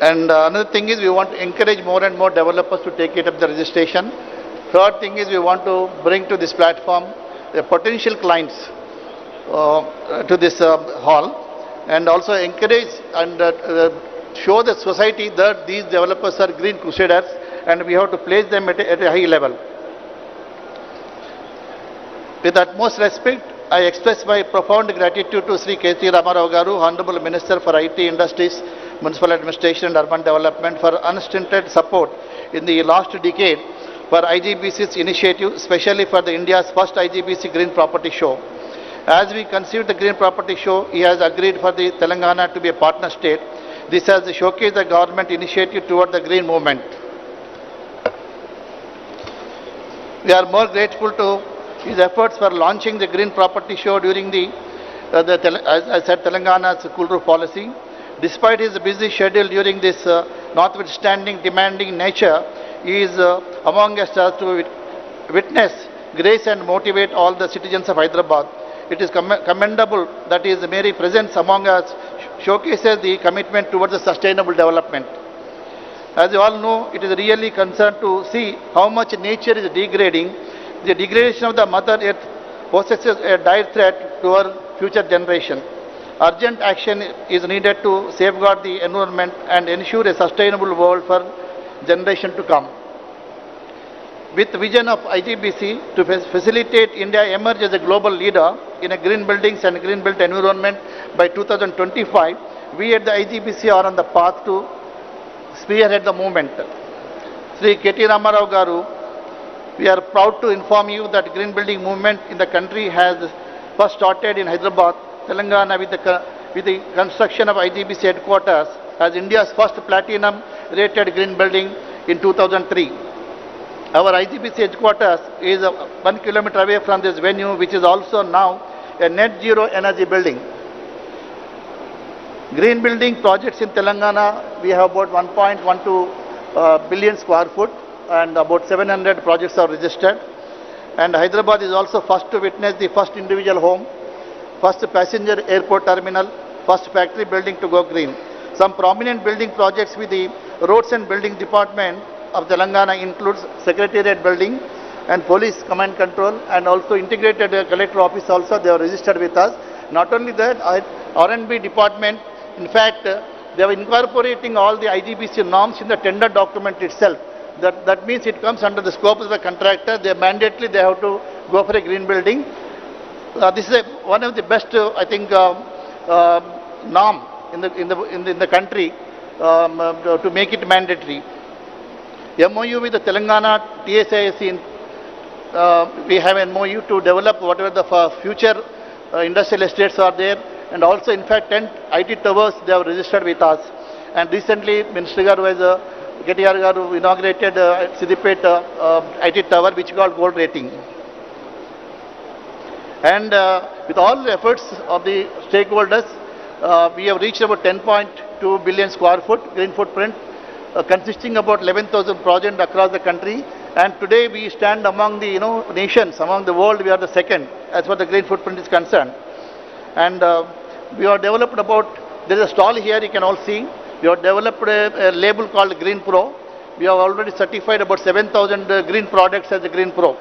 And another thing is we want to encourage more and more developers to take it up the registration. Third thing is we want to bring to this platform the potential clients to this hall, and also encourage and show the society that these developers are green crusaders and we have to place them at a high level. With utmost respect, I express my profound gratitude to Sri KTR Garu, Honorable Minister for IT Industries, Municipal Administration and Urban Development, for unstinted support in the last decade for IGBC's initiative, especially for the India's first IGBC Green Property Show. As we conceived the Green Property Show, he has agreed for the Telangana to be a partner state. This has showcased the government initiative toward the green movement. We are more grateful to his efforts for launching the Green Property Show during as I said, Telangana's cool roof policy. Despite his busy schedule during this notwithstanding demanding nature, he is among us to witness, grace and motivate all the citizens of Hyderabad. It is commendable that his mere presence among us showcases the commitment towards the sustainable development. As you all know, it is really concerned to see how much nature is degrading. The degradation of the Mother Earth poses a dire threat to our future generation. Urgent action is needed to safeguard the environment and ensure a sustainable world for generation to come. With the vision of IGBC to facilitate India emerge as a global leader in a green buildings and green built environment by 2025, we at the IGBC are on the path to spearhead the movement. Sri KTR Garu, we are proud to inform you that green building movement in the country has first started in Hyderabad, Telangana, with the construction of IGBC headquarters as India's first platinum rated green building in 2003. Our IGBC headquarters is 1 kilometer away from this venue, which is also now a net zero energy building. Green building projects in Telangana, we have about 1.12 billion square foot and about 700 projects are registered. And Hyderabad is also first to witness the first individual home, first passenger airport terminal, first factory building to go green. Some prominent building projects with the Roads and Building Department of Telangana includes Secretariat Building and Police Command Control and also Integrated Collector Office also they are registered with us. Not only that, R&B Department, in fact, they are incorporating all the IGBC norms in the tender document itself. That means it comes under the scope of the contractor. They mandatorily they have to go for a green building. This is one of the best, I think, norm in the country to make it mandatory. MOU with the Telangana TSIC, we have an MOU to develop whatever the future industrial estates are there, and also in fact 10 IT towers they have registered with us. And recently Minister Garu has KTR Garu inaugurated Siddipet IT tower which got gold rating. And with all the efforts of the stakeholders, we have reached about 10.2 billion square foot green footprint, consisting about 11,000 projects across the country. And today we stand among the nations, among the world, we are the second as far as the green footprint is concerned. And we have developed about, there is a stall here you can all see, we have developed a label called Green Pro. We have already certified about 7,000 green products as a Green Pro.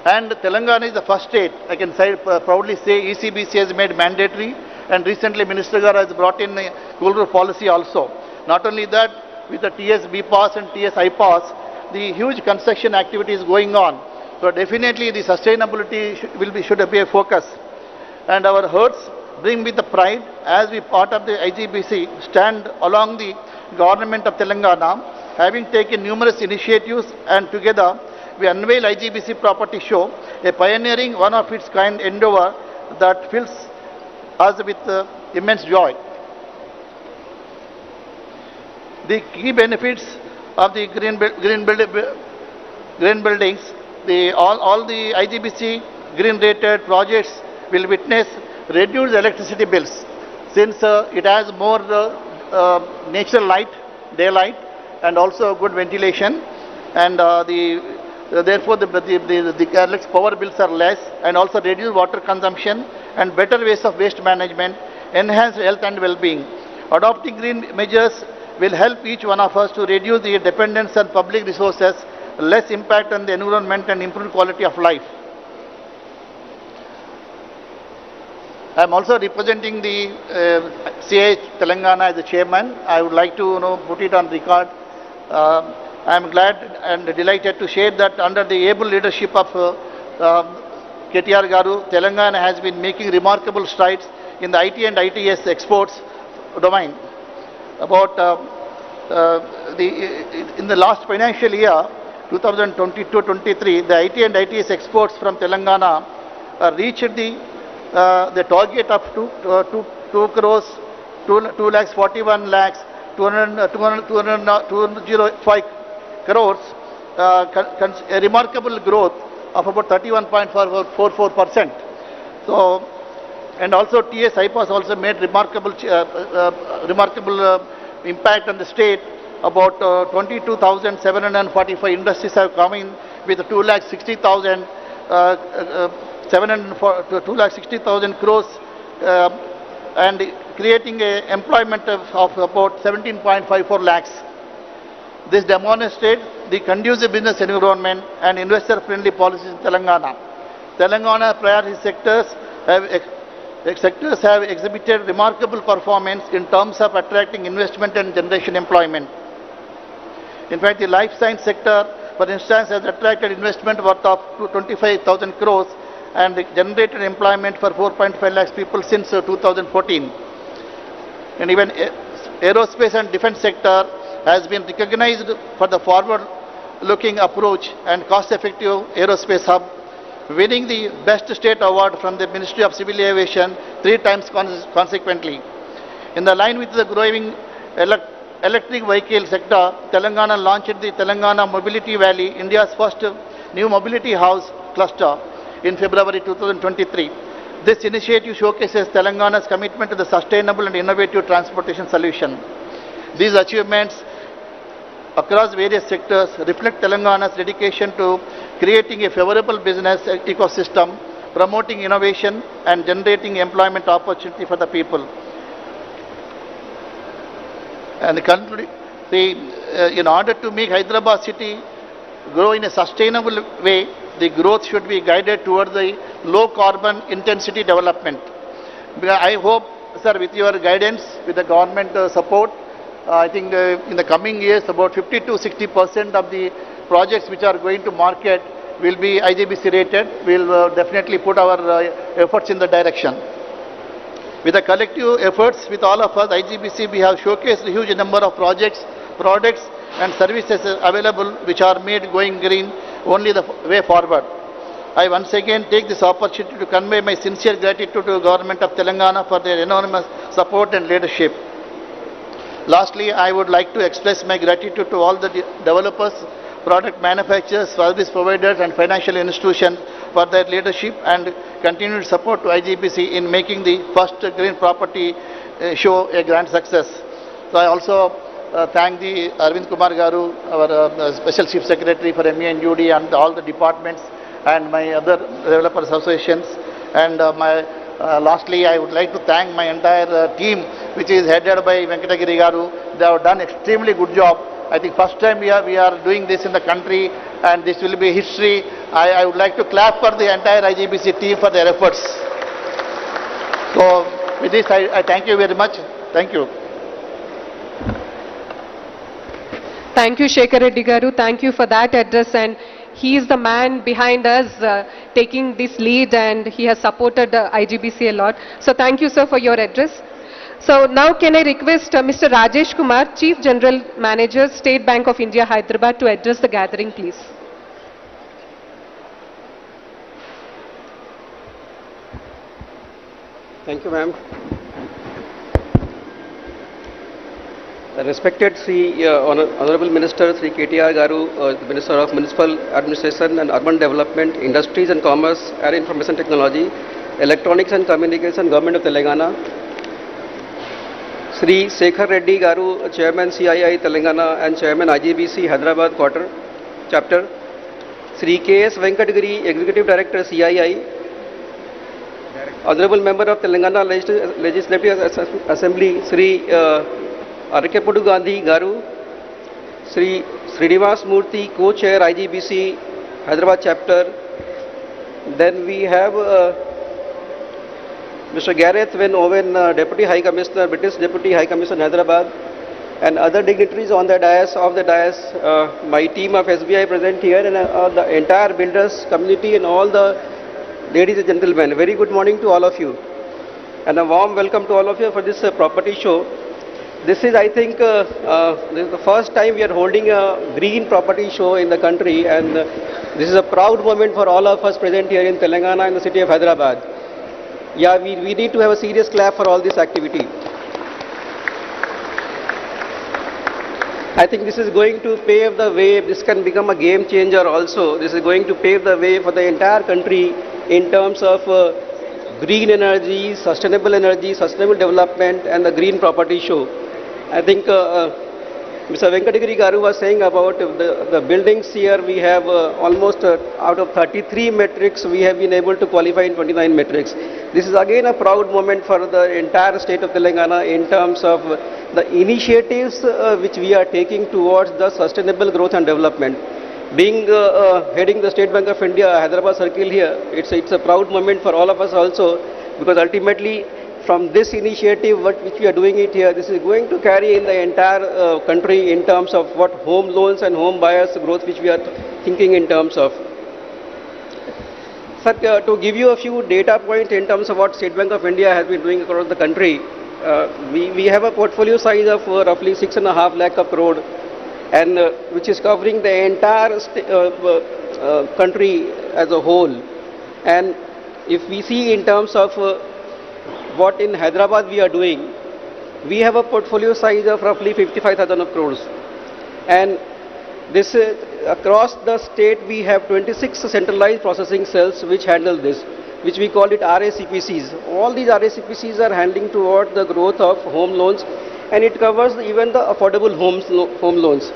And Telangana is the first state, I can proudly say ECBC has made mandatory, and recently Minister Garu has brought in a cool roof policy also. Not only that, with the TS BPAS and TS IPAS, the huge construction activity is going on. So definitely the sustainability should be a focus. And our hearts bring with the pride as we part of the IGBC stand along the government of Telangana, having taken numerous initiatives, and together we unveil IGBC Property Show, a pioneering one of its kind endeavor that fills us with immense joy. The key benefits of the green buildings, all the IGBC green rated projects will witness reduced electricity bills, since it has more natural light, daylight, and also good ventilation, and therefore the power bills are less, and also reduced water consumption and better ways of waste management, enhanced health and well-being. Adopting green measures will help each one of us to reduce the dependence on public resources, less impact on the environment and improve quality of life. I am also representing the CH Telangana as the chairman. I would like to put it on record. I am glad and delighted to share that under the able leadership of KTR Garu, Telangana has been making remarkable strides in the IT and ITS exports domain. About in the last financial year, 2022-23, the IT and ITS exports from Telangana reached the target of 2 crores, 2 lakhs 41 lakhs, 205 crores, a remarkable growth of about 31.44%. So, and also TS IPAS also made remarkable impact on the state. About 22,745 industries have come in with 2,60,000 crores and creating a employment of about 17.54 lakhs. This demonstrates the conducive business environment and investor-friendly policies in Telangana. Telangana priority sectors have exhibited remarkable performance in terms of attracting investment and generation employment. In fact, the life science sector, for instance, has attracted investment worth of 25,000 crores and generated employment for 4.5 lakhs people since 2014. And even aerospace and defense sector has been recognized for the forward-looking approach and cost-effective aerospace hub, winning the Best State Award from the Ministry of Civil Aviation 3 times consequently. In the line with the growing electric vehicle sector, Telangana launched the Telangana Mobility Valley, India's first new mobility house cluster, in February 2023. This initiative showcases Telangana's commitment to the sustainable and innovative transportation solution. These achievements across various sectors reflect Telangana's dedication to creating a favorable business ecosystem, promoting innovation and generating employment opportunity for the people. And in order to make Hyderabad city grow in a sustainable way, the growth should be guided towards the low carbon intensity development. I hope, sir, with your guidance, with the government support, I think in the coming years about 50 to 60% of the projects which are going to market will be IGBC rated. We will definitely put our efforts in the direction. With the collective efforts with all of us, IGBC, we have showcased a huge number of projects, products and services available which are made going green, only the way forward. I once again take this opportunity to convey my sincere gratitude to the Government of Telangana for their enormous support and leadership. Lastly, I would like to express my gratitude to all the developers, product manufacturers, service providers and financial institutions for their leadership and continued support to IGBC in making the first green property show a grand success. So I also thank the Arvind Kumar Garu, our Special Chief Secretary for ME and UD and all the departments and my other developers associations. And lastly, I would like to thank my entire team, which is headed by Venkatagiri Garu. They have done extremely good job. I think first time we are doing this in the country and this will be history. I would like to clap for the entire IGBC team for their efforts. So with this, I thank you very much. Thank you. Thank you, Shekhar Reddy Garu. Thank you for that address, and he is the man behind us taking this lead, and he has supported IGBC a lot. So thank you, sir, for your address. So now can I request Mr. Rajesh Kumar, Chief General Manager, State Bank of India, Hyderabad, to address the gathering, please. Thank you, ma'am. Respected Sri Honorable Minister Sri KTR Garu, the Minister of Municipal Administration and Urban Development, Industries and Commerce and Information Technology, Electronics and Communication, Government of Telangana. Sri Shekhar Reddy Garu, Chairman CII Telangana and Chairman IGBC Hyderabad Quarter Chapter. Sri KS Venkatagiri, Executive Director CII. Honorable Member of Telangana Legislative Assembly, Sri Arikepudu Gandhi Garu, Sri Srinivas Murthy, Co-Chair IGBC Hyderabad Chapter. Then we have Mr. Gareth Van Owen, Deputy High Commissioner, British Deputy High Commissioner Hyderabad, and other dignitaries on the dais. My team of SBI present here, and the entire builders community and all the ladies and gentlemen. Very good morning to all of you, and a warm welcome to all of you for this property show. This is, I think, this is the first time we are holding a green property show in the country, and this is a proud moment for all of us present here in Telangana and the city of Hyderabad. Yeah, we need to have a serious clap for all this activity. I think this is going to pave the way. This can become a game changer also. This is going to pave the way for the entire country in terms of green energy, sustainable development, and the green property show. I think Mr. Venkatagiri Garu was saying about the buildings here. We have almost out of 33 metrics, we have been able to qualify in 29 metrics. This is again a proud moment for the entire state of Telangana in terms of the initiatives which we are taking towards the sustainable growth and development. Being heading the State Bank of India, Hyderabad Circle here, it's a proud moment for all of us also, because ultimately from this initiative which we are doing it here, this is going to carry in the entire country in terms of what home loans and home buyers growth which we are thinking in terms of. Sir, to give you a few data points in terms of what State Bank of India has been doing across the country, we have a portfolio size of roughly 6.5 lakh crore, and which is covering the entire country as a whole. And if we see in terms of what in Hyderabad we are doing, we have a portfolio size of roughly 55,000 crores. And this across the state we have 26 centralized processing cells which handle this, which we call it RACPCs. All these RACPCs are handling towards the growth of home loans, and it covers even the affordable home loans.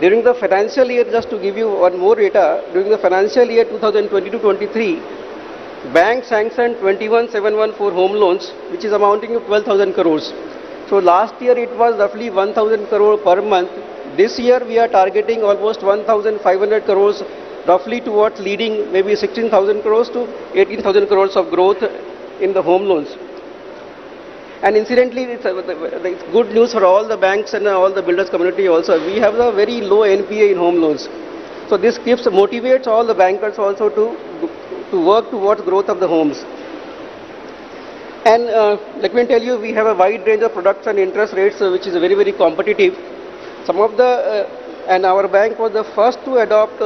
During the financial year, just to give you one more data, during the financial year 2022-23, bank sanctioned 21,714 home loans, which is amounting to 12,000 crores. So last year it was roughly 1,000 crore per month. This year we are targeting almost 1,500 crores, roughly towards leading maybe 16,000 crores to 18,000 crores of growth in the home loans. And incidentally, it's good news for all the banks and all the builders community also. We have a very low NPA in home loans. So this motivates all the bankers also to work towards growth of the homes. And let me tell you, we have a wide range of products and interest rates which is very, very competitive. Some of the, and our bank was the first to adopt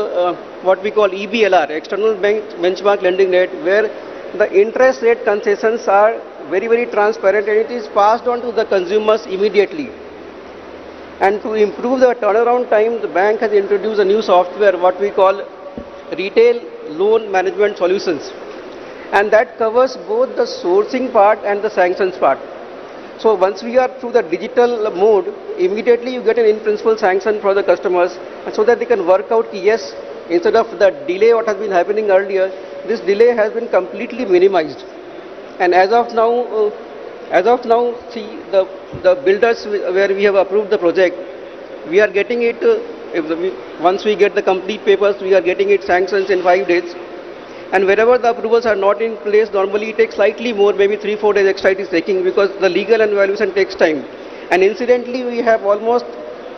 what we call EBLR, External Bank Benchmark Lending Rate, where the interest rate concessions are very, very transparent, and it is passed on to the consumers immediately. And to improve the turnaround time, the bank has introduced a new software, what we call Retail Loan Management Solutions, and that covers both the sourcing part and the sanctions part. So once we are through the digital mode, immediately you get an in-principle sanction for the customers, and so that they can work out, yes, instead of the delay what has been happening earlier, this delay has been completely minimized. And as of now, see the builders where we have approved the project, we are getting it. Once we get the complete papers, we are getting it sanctions in 5 days. And wherever the approvals are not in place, normally it takes slightly more, maybe 3-4 days extra it is taking, because the legal and valuation takes time. And incidentally, we have almost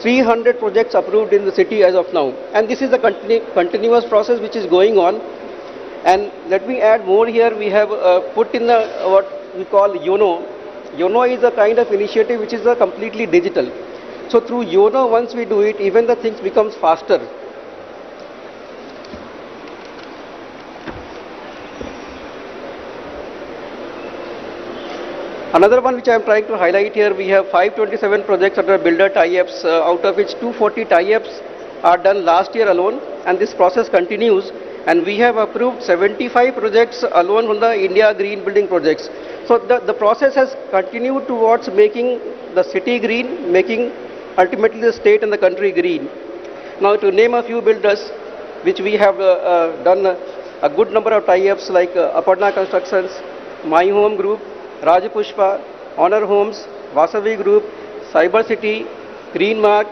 300 projects approved in the city as of now. And this is a continuous process which is going on. And let me add more here. We have put in the what we call YONO. YONO is a kind of initiative which is completely digital. So through YONO, once we do it, even the things becomes faster. Another one which I am trying to highlight here, we have 527 projects under builder tie-ups, out of which 240 tie-ups are done last year alone, and this process continues. And we have approved 75 projects alone from the India Green Building projects. So the process has continued towards making the city green, making ultimately the state and the country green. Now to name a few builders which we have done a good number of tie-ups, like Padma Constructions, My Home Group, Rajapushpa, Honor Homes, Vasavi Group, Cyber City, Green Mark,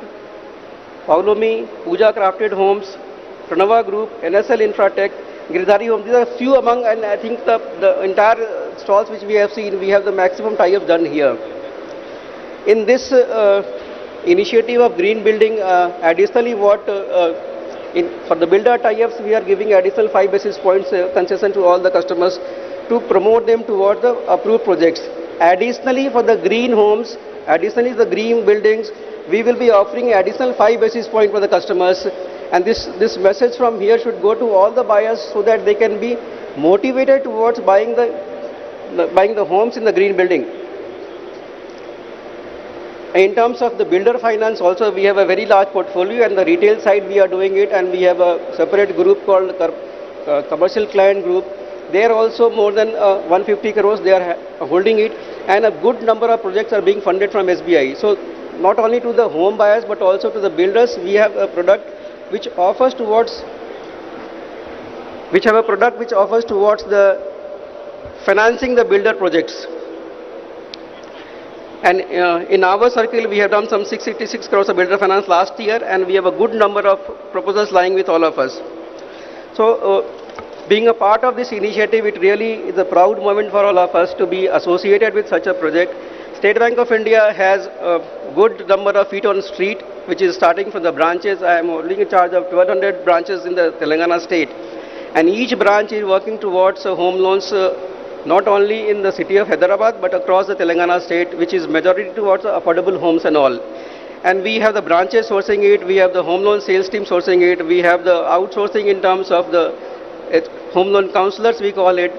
Paulomi, Puja Crafted Homes, Pranava Group, NSL Infratech, Girdhari Homes. These are a few among, and I think the entire stalls which we have seen, we have the maximum tie-ups done here. In this initiative of green building, additionally for the builder tie-ups, we are giving additional 5 basis points concession to all the customers to promote them towards the approved projects. Additionally, for the green homes, additionally the green buildings, we will be offering additional 5 basis points for the customers. And this message from here should go to all the buyers so that they can be motivated towards buying the homes in the green building. In terms of the builder finance also, we have a very large portfolio, and the retail side we are doing it, and we have a separate group called commercial client group. There also more than 150 crores they are holding it, and a good number of projects are being funded from SBI. So not only to the home buyers but also to the builders, we have a product which offers towards the financing the builder projects. And in our circle, we have done some 686 crores of builder finance last year, and we have a good number of proposals lying with all of us. So, being a part of this initiative, it really is a proud moment for all of us to be associated with such a project. State Bank of India has a good number of feet on street, which is starting from the branches. I am holding in charge of 1200 branches in the Telangana state, and each branch is working towards home loans. Not only in the city of Hyderabad but across the Telangana state, which is majority towards affordable homes and all. And we have the branches sourcing it, we have the home loan sales team sourcing it, we have the outsourcing in terms of the home loan counselors we call it,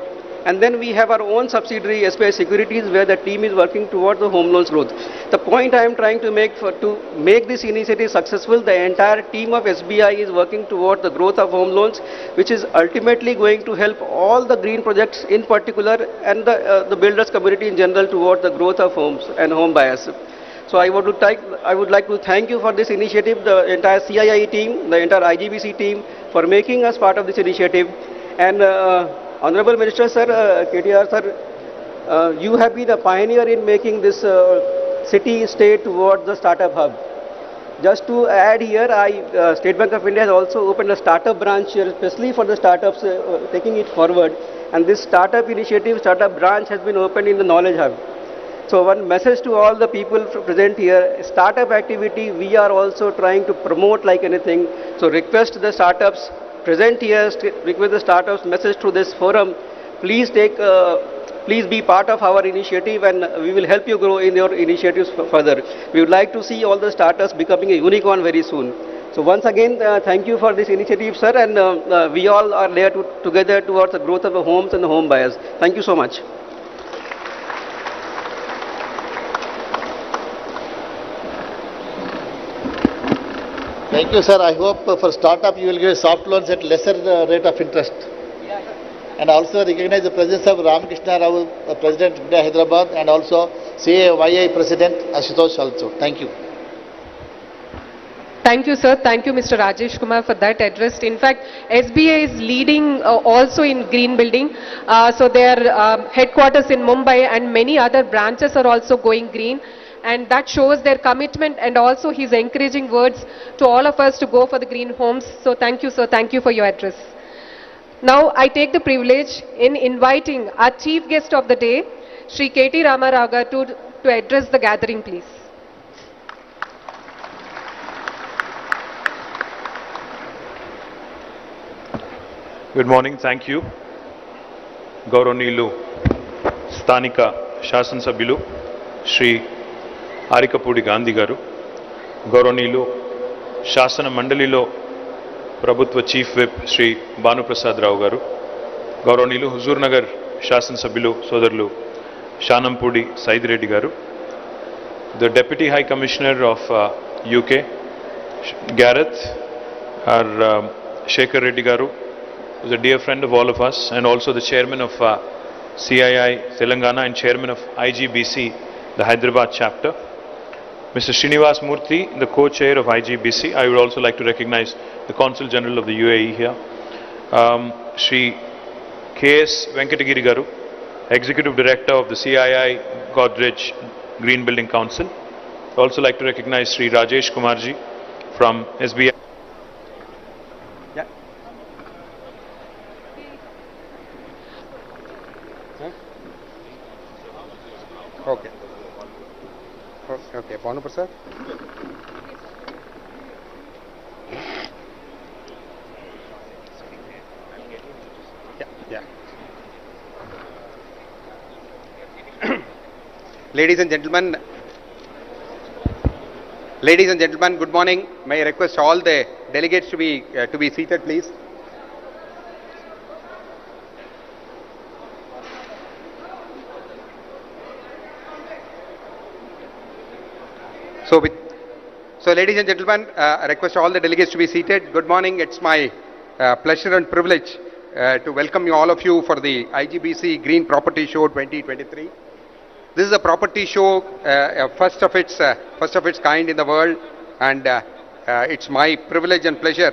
and then we have our own subsidiary SBI Securities where the team is working towards the home loans growth. The point I am trying to make to make this initiative successful, the entire team of SBI is working towards the growth of home loans, which is ultimately going to help all the green projects in particular and the builders community in general towards the growth of homes and home buyers. So I would like to thank you for this initiative, the entire CII team, the entire IGBC team for making us part of this initiative. And Honorable Minister Sir, KTR Sir, you have been a pioneer in making this city-state towards the startup hub. Just to add here, State Bank of India has also opened a startup branch here, especially for the startups, taking it forward. And this startup initiative, startup branch has been opened in the Knowledge Hub. So one message to all the people present here, startup activity we are also trying to promote like anything. So request the startups present here, request the startups, message to this forum, please be part of our initiative, and we will help you grow in your initiatives further. We would like to see all the startups becoming a unicorn very soon. So once again, thank you for this initiative, sir, and we all are there together towards the growth of the homes and the home buyers. Thank you so much. Thank you, sir. I hope for startup you will give soft loans at lesser rate of interest. And also recognize the presence of Ramakrishna Rao, President of Hyderabad, and also CAYI President Ashutosh also. Thank you. Thank you, sir. Thank you, Mr. Rajesh Kumar, for that address. In fact, SBI is leading also in green building. So their headquarters in Mumbai and many other branches are also going green. And that shows their commitment, and also his encouraging words to all of us to go for the green homes. So thank you, sir. Thank you for your address. Now I take the privilege in inviting our chief guest of the day, Shri K.T. Ramarao garu, to address the gathering, please. Good morning. Thank you. Gauranilu, Sthanika Shasan Sabhilu, Shri Arikapudi Gandhi garu, Gauranilu, Shasana Mandalilo, Prabhutva Chief Whip Shri Banu Prasad Rao garu, Gauranilu Huzur Nagar Shasan Sabhilu Sodarlu Shanampudi Said Reddy garu, the Deputy High Commissioner of UK, Gareth, our Shekhar Reddy garu, who is a dear friend of all of us, and also the Chairman of CII Telangana and Chairman of IGBC, the Hyderabad chapter. Mr. Srinivas Murthy, the co-chair of IGBC. I would also like to recognize the Consul General of the UAE here. Shri K.S. Venkatagiri Garu, Executive Director of the CII Godrej Green Building Council. I'd also like to recognize Sri Rajesh Kumarji from SBI. Yeah. Okay. Okay, Bonalu Prasad. Yeah. Ladies and gentlemen, good morning. May I request all the delegates to be seated, please. So ladies and gentlemen, I request all the delegates to be seated. Good morning. It's my pleasure and privilege to welcome all of you for the IGBC Green Property Show 2023. This is a property show, first of its kind in the world, and it's my privilege and pleasure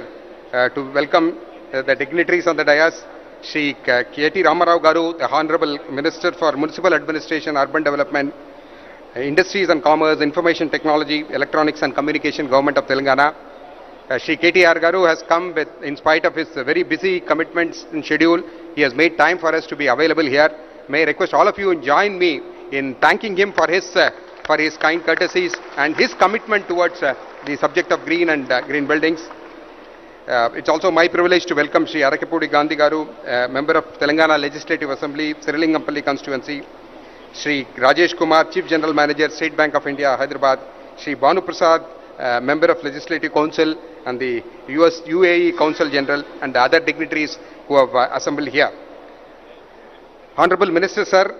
to welcome the dignitaries on the dais, Shri KT Ramarao Garu, the Honorable Minister for Municipal Administration, Urban Development, Industries and Commerce, Information Technology, Electronics and Communication, Government of Telangana. Shri KTR Garu has come with, in spite of his very busy commitments and schedule, he has made time for us to be available here. May I request all of you join me in thanking him for his kind courtesies and his commitment towards the subject of green and green buildings. It's also my privilege to welcome Shri Arakapudi Gandhi Garu, member of Telangana Legislative Assembly, Srilingampalli constituency. Shri Rajesh Kumar, Chief General Manager, State Bank of India, Hyderabad. Shri Bonalu Prasad, Member of Legislative Council and the UAE Council General, and the other dignitaries who have assembled here. Honorable Minister, sir,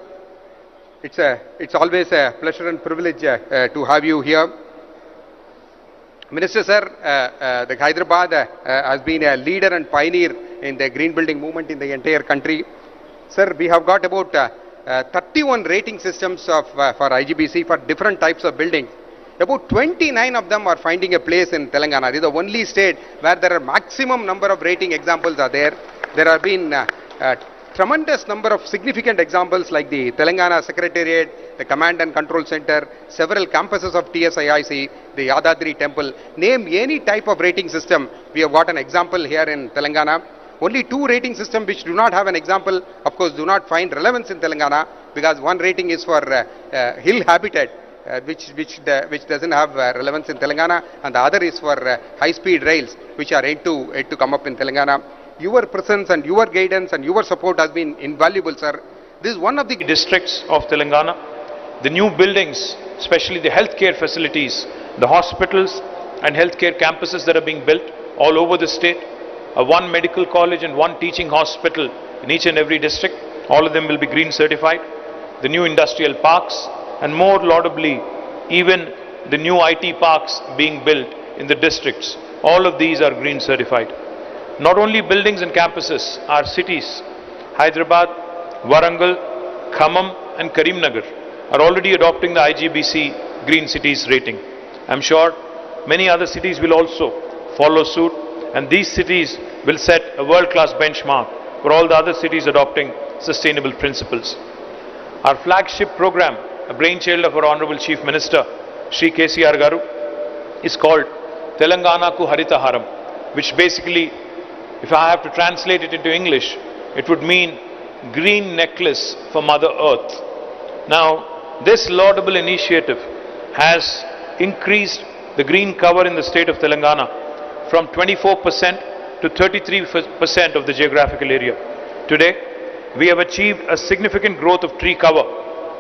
it's always a pleasure and privilege to have you here. Minister, sir, the Hyderabad has been a leader and pioneer in the green building movement in the entire country. Sir, we have got about 31 rating systems for IGBC for different types of buildings. About 29 of them are finding a place in Telangana. It is the only state where there are maximum number of rating examples are there. There have been tremendous number of significant examples like the Telangana Secretariat, the Command and Control Center, several campuses of TSIIC, the Yadadri Temple. Name any type of rating system, we have got an example here in Telangana. Only two rating systems which do not have an example, of course, do not find relevance in Telangana, because one rating is for hill habitat, which doesn't have relevance in Telangana, and the other is for high-speed rails, which are yet to come up in Telangana. Your presence and your guidance and your support has been invaluable, sir. This is one of the districts of Telangana. The new buildings, especially the healthcare facilities, the hospitals and healthcare campuses that are being built all over the state, one medical college and one teaching hospital in each and every district, all of them will be green certified. The new industrial parks, and more laudably, even the new IT parks being built in the districts, all of these are green certified. Not only buildings and campuses, our cities, Hyderabad, Warangal, Khammam and Karimnagar are already adopting the IGBC Green Cities rating. I'm sure many other cities will also follow suit, and these cities will set a world-class benchmark for all the other cities adopting sustainable principles. Our flagship program, a brainchild of our Honorable Chief Minister, Shri KCR Garu, is called Telangana Ku Harita Haram, which basically, if I have to translate it into English, it would mean green necklace for Mother Earth. Now, this laudable initiative has increased the green cover in the state of Telangana from 24% to 33% of the geographical area. Today, we have achieved a significant growth of tree cover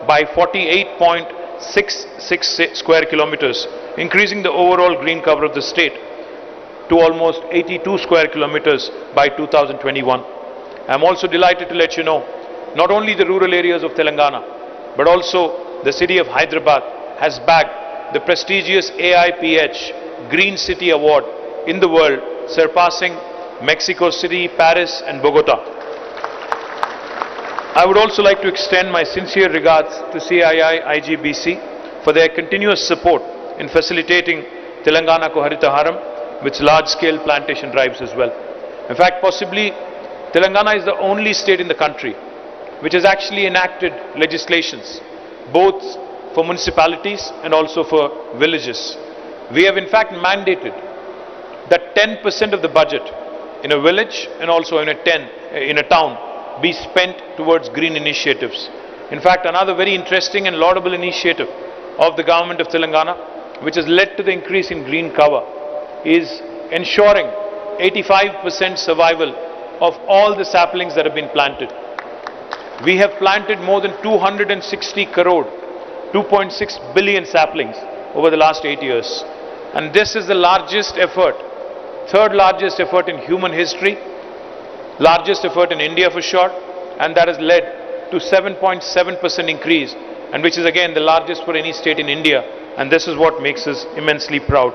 by 48.66 square kilometers, increasing the overall green cover of the state to almost 82 square kilometers by 2021. I am also delighted to let you know, not only the rural areas of Telangana, but also the city of Hyderabad has bagged the prestigious AIPH Green City Award in the world, surpassing Mexico City, Paris and Bogota. I would also like to extend my sincere regards to CII IGBC for their continuous support in facilitating Telangana Ko Harita Haram with large-scale plantation drives as well. In fact, possibly Telangana is the only state in the country which has actually enacted legislations, both for municipalities and also for villages. We have in fact mandated that 10% of the budget in a village and also in a town be spent towards green initiatives. In fact, another very interesting and laudable initiative of the government of Telangana, which has led to the increase in green cover, is ensuring 85% survival of all the saplings that have been planted. We have planted more than 260 crore, 2.6 billion saplings over the last 8 years. And this is the largest effort, third largest effort in human history, largest effort in India for sure, and that has led to 7.7% increase, and which is again the largest for any state in India, and this is what makes us immensely proud.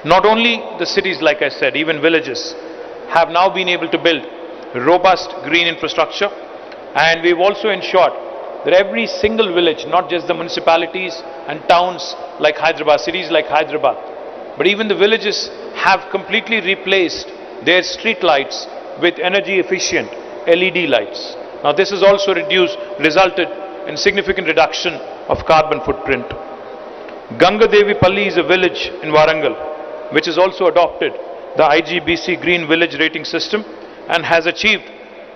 Not only the cities, like I said, even villages have now been able to build robust green infrastructure, and we've also ensured that every single village, not just the municipalities and towns like Hyderabad, cities like Hyderabad, but even the villages have completely replaced their street lights with energy efficient LED lights. Now this has also resulted in significant reduction of carbon footprint. Gangadevi Palle is a village in Warangal, which has also adopted the IGBC Green Village Rating System and has achieved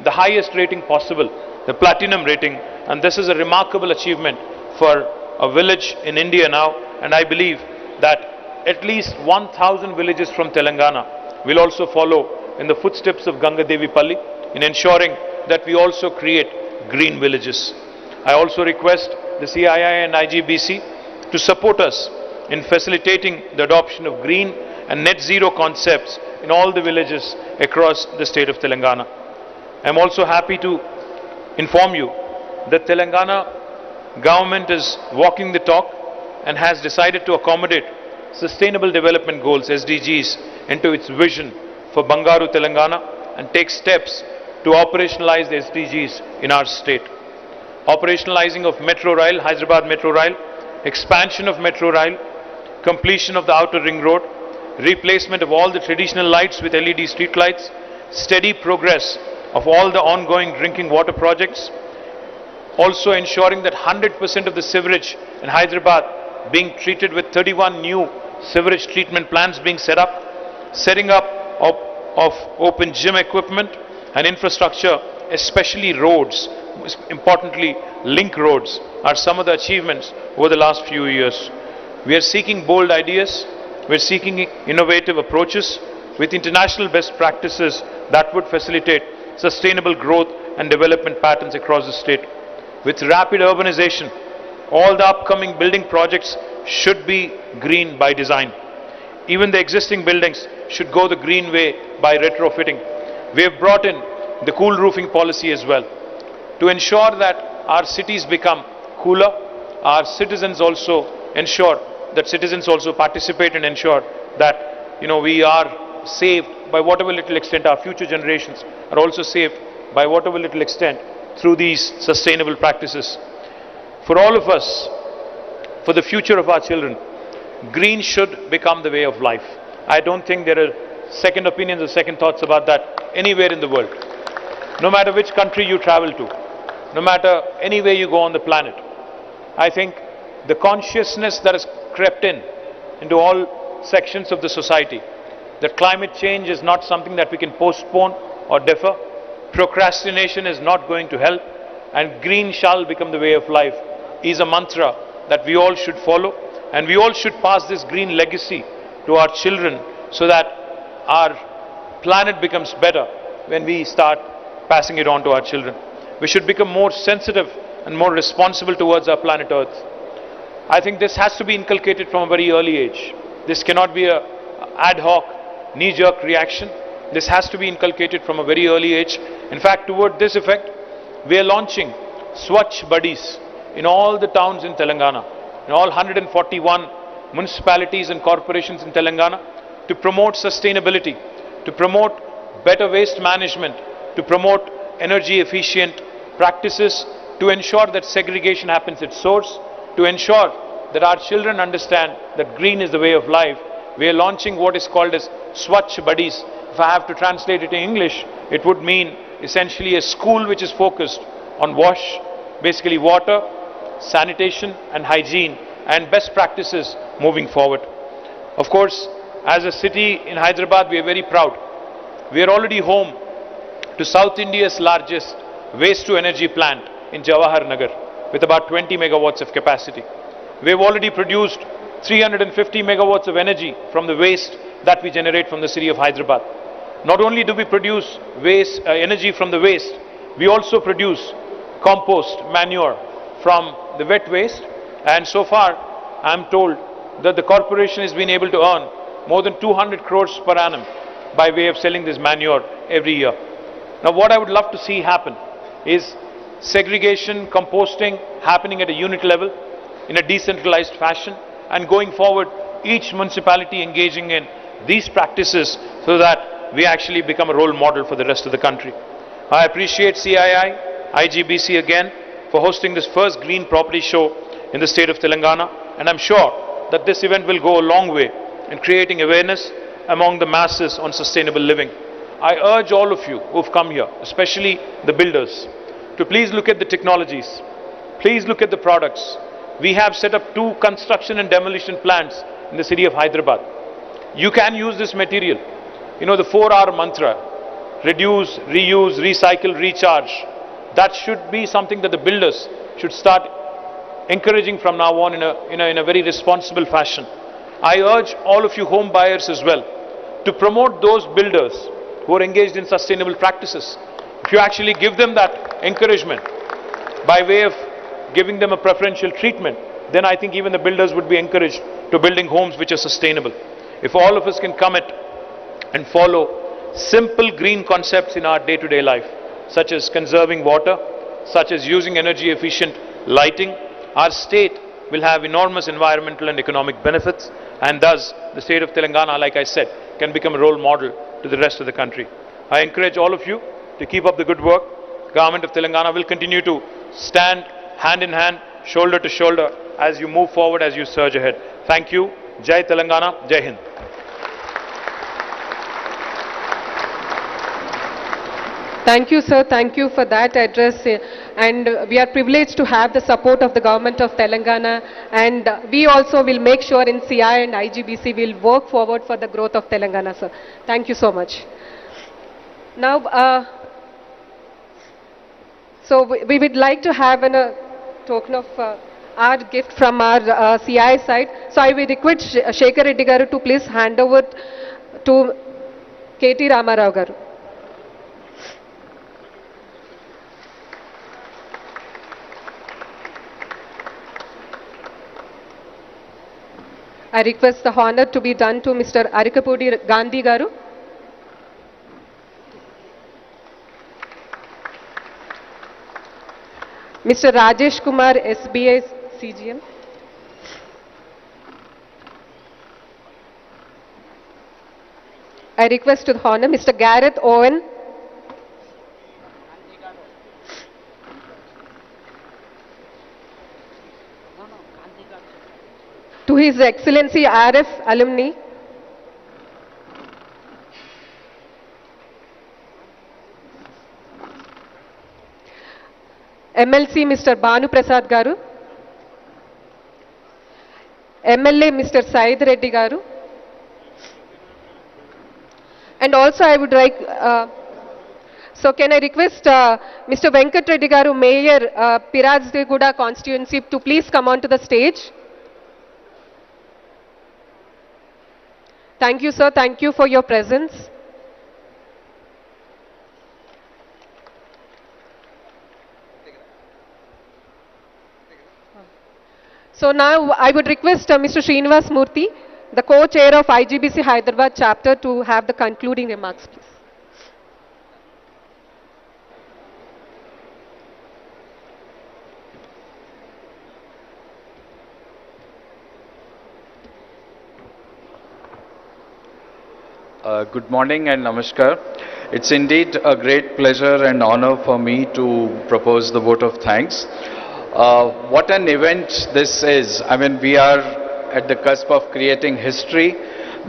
the highest rating possible, the platinum rating, and this is a remarkable achievement for a village in India now, and I believe that at least 1,000 villages from Telangana will also follow in the footsteps of Gangadevi Palle in ensuring that we also create green villages. I also request the CII and IGBC to support us in facilitating the adoption of green and net zero concepts in all the villages across the state of Telangana. I am also happy to inform you that Telangana government is walking the talk and has decided to accommodate Sustainable Development Goals, SDGs, into its vision for Bangaru Telangana and take steps to operationalize the SDGs in our state. Operationalizing of Metro Rail, Hyderabad Metro Rail, expansion of Metro Rail, completion of the outer ring road, replacement of all the traditional lights with LED street lights, steady progress of all the ongoing drinking water projects, also ensuring that 100% of the sewerage in Hyderabad being treated with 31 new sewerage treatment plants being set up, setting up of open gym equipment and infrastructure, especially roads, importantly link roads, are some of the achievements over the last few years. We are seeking bold ideas, we are seeking innovative approaches with international best practices that would facilitate sustainable growth and development patterns across the state. With rapid urbanization, all the upcoming building projects should be green by design. Even the existing buildings should go the green way by retrofitting. We have brought in the cool roofing policy as well to ensure that our cities become cooler. Our citizens also participate and ensure that we are saved by whatever little extent. Our future generations are also saved by whatever little extent through these sustainable practices. For all of us, for the future of our children, green should become the way of life. I don't think there are second opinions or second thoughts about that anywhere in the world. No matter which country you travel to, no matter anywhere you go on the planet, I think the consciousness that has crept into all sections of the society, that climate change is not something that we can postpone or defer, procrastination is not going to help, and green shall become the way of life, is a mantra that we all should follow, and we all should pass this green legacy to our children so that our planet becomes better when we start passing it on to our children. We should become more sensitive and more responsible towards our planet Earth. I think this has to be inculcated from a very early age. This cannot be an ad hoc, knee-jerk reaction. This has to be inculcated from a very early age. In fact, toward this effect, we are launching Swachh Buddies in all the towns in Telangana, in all 141 municipalities and corporations in Telangana, to promote sustainability, to promote better waste management, to promote energy efficient practices, to ensure that segregation happens at source, to ensure that our children understand that green is the way of life. We are launching what is called as Swachh Buddies. If I have to translate it in English, it would mean essentially a school which is focused on basically water, sanitation and hygiene and best practices moving forward. Of course, as a city in Hyderabad, we are very proud. We are already home to South India's largest waste-to-energy plant in Jawahar Nagar with about 20 megawatts of capacity. We have already produced 350 megawatts of energy from the waste that we generate from the city of Hyderabad. Not only do we produce energy from the waste, we also produce compost, manure from the wet waste, and so far I am told that the corporation has been able to earn more than 200 crores per annum by way of selling this manure every year. Now what I would love to see happen is segregation, composting happening at a unit level in a decentralized fashion, and going forward each municipality engaging in these practices so that we actually become a role model for the rest of the country. I appreciate CII, IGBC again for hosting this first green property show in the state of Telangana, and I'm sure that this event will go a long way in creating awareness among the masses on sustainable living. I urge all of you who've come here, especially the builders, to please look at the technologies, please look at the products. We have set up 2 construction and demolition plants in the city of Hyderabad. You can use this material. You know the 4R mantra, reduce, reuse, recycle, recharge. That should be something that the builders should start encouraging from now on in a very responsible fashion. I urge all of you home buyers as well to promote those builders who are engaged in sustainable practices. If you actually give them that encouragement by way of giving them a preferential treatment, then I think even the builders would be encouraged to building homes which are sustainable. If all of us can commit and follow simple green concepts in our day-to-day life, such as conserving water, such as using energy efficient lighting, our state will have enormous environmental and economic benefits, and thus the state of Telangana, like I said, can become a role model to the rest of the country. I encourage all of you to keep up the good work. Government of Telangana will continue to stand hand in hand, shoulder to shoulder as you move forward, as you surge ahead. Thank you. Jai Telangana, Jai Hind. Thank you, sir. Thank you for that address. And we are privileged to have the support of the government of Telangana. And we also will make sure in CI and IGBC will work forward for the growth of Telangana, sir. Thank you so much. Now, so we would like to have a token of our gift from our CI side. So I will request Shekhar Reddy garu to please hand over to KT Ramarao garu. I request the honor to be done to Mr. Arikapudi Gandhi garu. Mr. Rajesh Kumar, SBI CGM. I request to the honor Mr. Gareth Owen. To His Excellency RF alumni. MLC Mr. Banu Prasad garu. MLA Mr. Said Reddy garu. And also I would like, so can I request Mr. Venkat Reddy garu, Mayor Pirajdeguda constituency, to please come on to the stage. Thank you, sir. Thank you for your presence. So now I would request Mr. Srinivas Murthy, the co-chair of IGBC Hyderabad chapter, to have the concluding remarks, please. Good morning and namaskar. It's indeed a great pleasure and honor for me to propose the vote of thanks. What an event this is. I mean, we are at the cusp of creating history.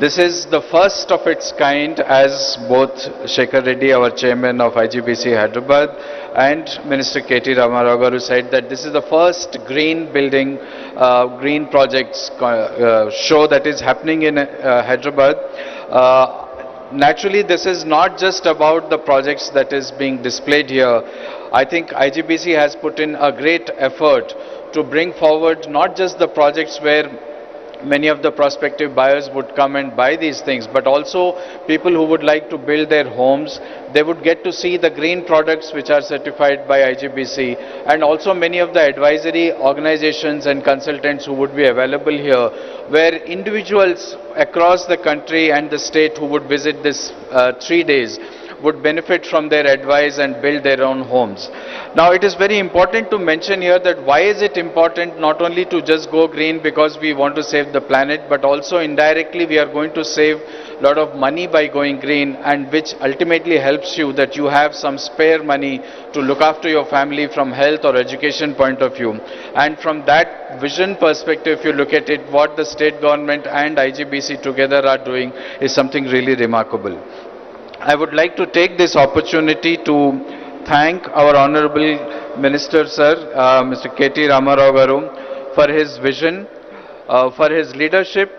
This is the first of its kind, as both Shekhar Reddy, our chairman of IGBC Hyderabad, and Minister KT Ramarao garu said that this is the first green building, green projects show that is happening in Hyderabad. Naturally, this is not just about the projects that is being displayed here. I think IGBC has put in a great effort to bring forward not just the projects where many of the prospective buyers would come and buy these things, but also people who would like to build their homes, they would get to see the green products which are certified by IGBC, and also many of the advisory organizations and consultants who would be available here, where individuals across the country and the state who would visit this 3 days would benefit from their advice and build their own homes. Now, it is very important to mention here that why is it important not only to just go green because we want to save the planet, but also indirectly we are going to save a lot of money by going green, and which ultimately helps you that you have some spare money to look after your family from health or education point of view. And from that vision perspective, if you look at it, what the state government and IGBC together are doing is something really remarkable. I would like to take this opportunity to thank our Honorable Minister, Sir, Mr. KT Ramarao garu, for his vision, for his leadership,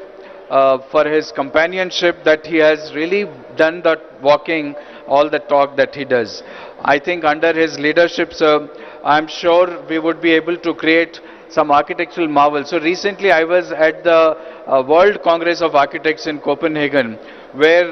for his companionship, that he has really done the walking, all the talk that he does. I think under his leadership, sir, I'm sure we would be able to create some architectural marvels. So recently I was at the World Congress of Architects in Copenhagen, where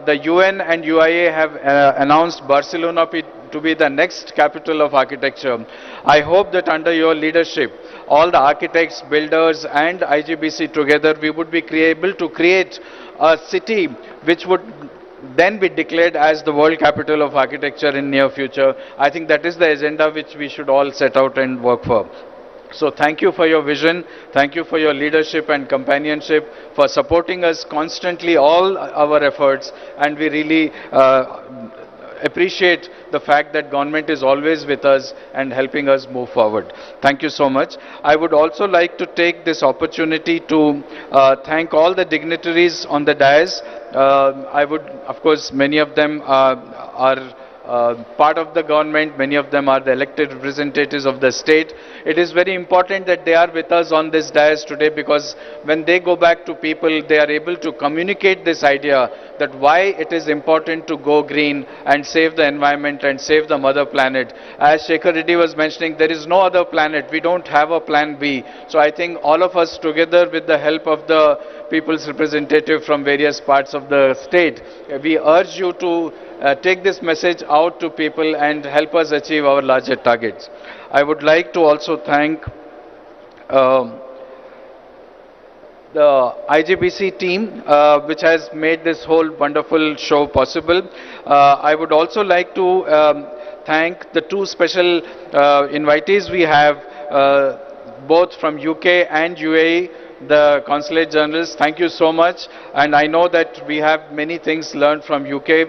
the UN and UIA have announced Barcelona to be the next capital of architecture. I hope that under your leadership, all the architects, builders and IGBC together, we would be able to create a city which would then be declared as the world capital of architecture in near future. I think that is the agenda which we should all set out and work for. So thank you for your vision, thank you for your leadership and companionship, for supporting us constantly, all our efforts, and we really appreciate the fact that government is always with us and helping us move forward. Thank you so much. I would also like to take this opportunity to thank all the dignitaries on the dais. I would, of course, many of them are part of the government, many of them are the elected representatives of the state. It is very important that they are with us on this dais today, because when they go back to people, they are able to communicate this idea that why it is important to go green and save the environment and save the mother planet. As Shekhar Reddy was mentioning, there is no other planet. We don't have a plan B. So I think all of us together, with the help of the people's representative from various parts of the state, we urge you to take this message out to people and help us achieve our larger targets. I would like to also thank the IGBC team which has made this whole wonderful show possible. I would also like to thank the two special invitees we have, both from UK and UAE, the consulate generals. Thank you so much, and I know that we have many things learned from UK,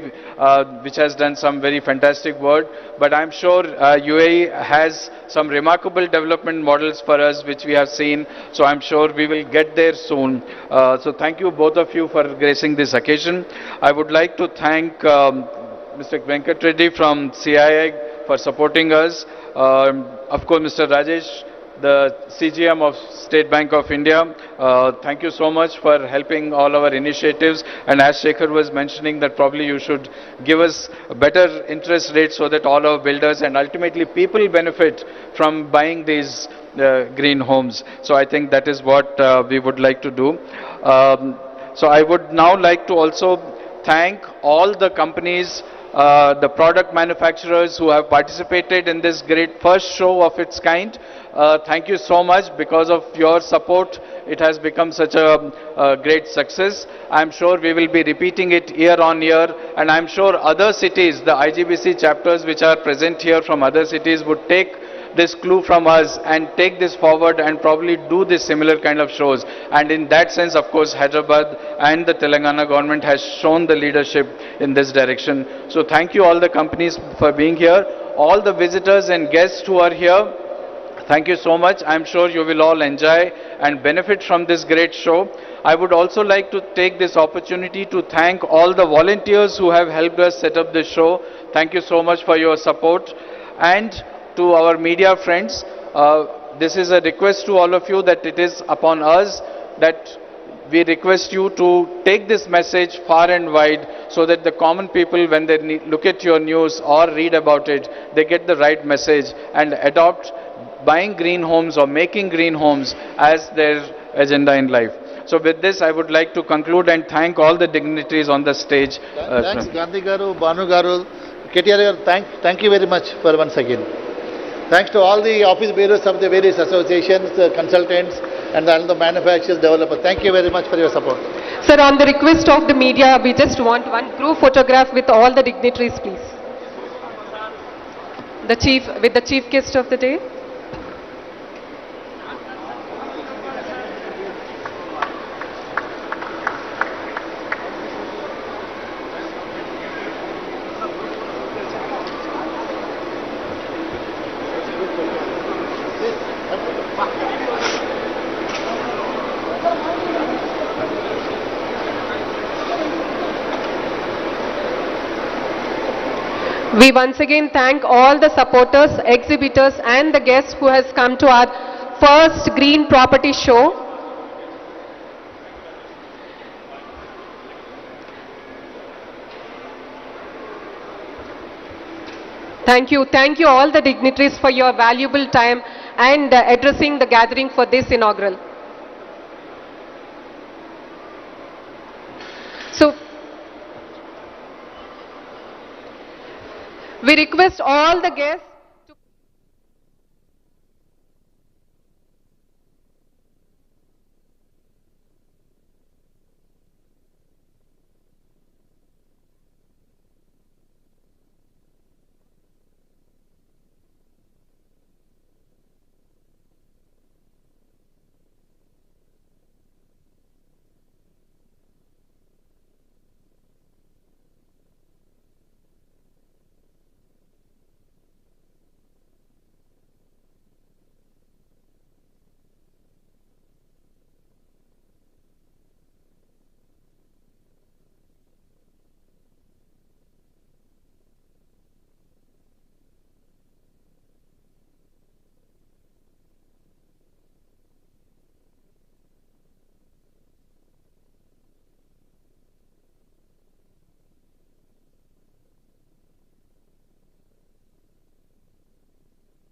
which has done some very fantastic work, but I'm sure UAE has some remarkable development models for us which we have seen, so I'm sure we will get there soon. So thank you both of you for gracing this occasion. I would like to thank Mr. Venkat Reddy from CII for supporting us, of course Mr. Rajesh, the CGM of State Bank of India. Thank you so much for helping all our initiatives, and as Shekhar was mentioning, that probably you should give us a better interest rate so that all our builders and ultimately people benefit from buying these green homes. So I think that is what we would like to do. So I would now like to also thank all the companies, the product manufacturers who have participated in this great first show of its kind. Thank you so much. Because of your support, it has become such a great success. I'm sure we will be repeating it year on year, and I'm sure other cities, the IGBC chapters which are present here from other cities, would take this clue from us and take this forward and probably do this similar kind of shows. And in that sense, of course, Hyderabad and the Telangana government has shown the leadership in this direction. So thank you all the companies for being here. All the visitors and guests who are here, Thank you so much. I'm sure you will all enjoy and benefit from this great show. I would also like to take this opportunity to thank all the volunteers who have helped us set up this show. Thank you so much for your support. And to our media friends, this is a request to all of you that it is upon us that we request you to take this message far and wide so that the common people, when they look at your news or read about it, they get the right message and adopt buying green homes or making green homes as their agenda in life. So with this, I would like to conclude and thank all the dignitaries on the stage. Thanks, Gandhi Garu, Banu Garu, KTR, thank you very much for once again. Thanks to all the office bearers of the various associations, consultants, and all the manufacturers, developers. Thank you very much for your support. Sir, on the request of the media, we just want one group photograph with all the dignitaries, please. With the chief guest of the day. We once again thank all the supporters, exhibitors and the guests who has come to our first green property show. Thank you all the dignitaries for your valuable time and addressing the gathering for this inaugural. So, we request all the guests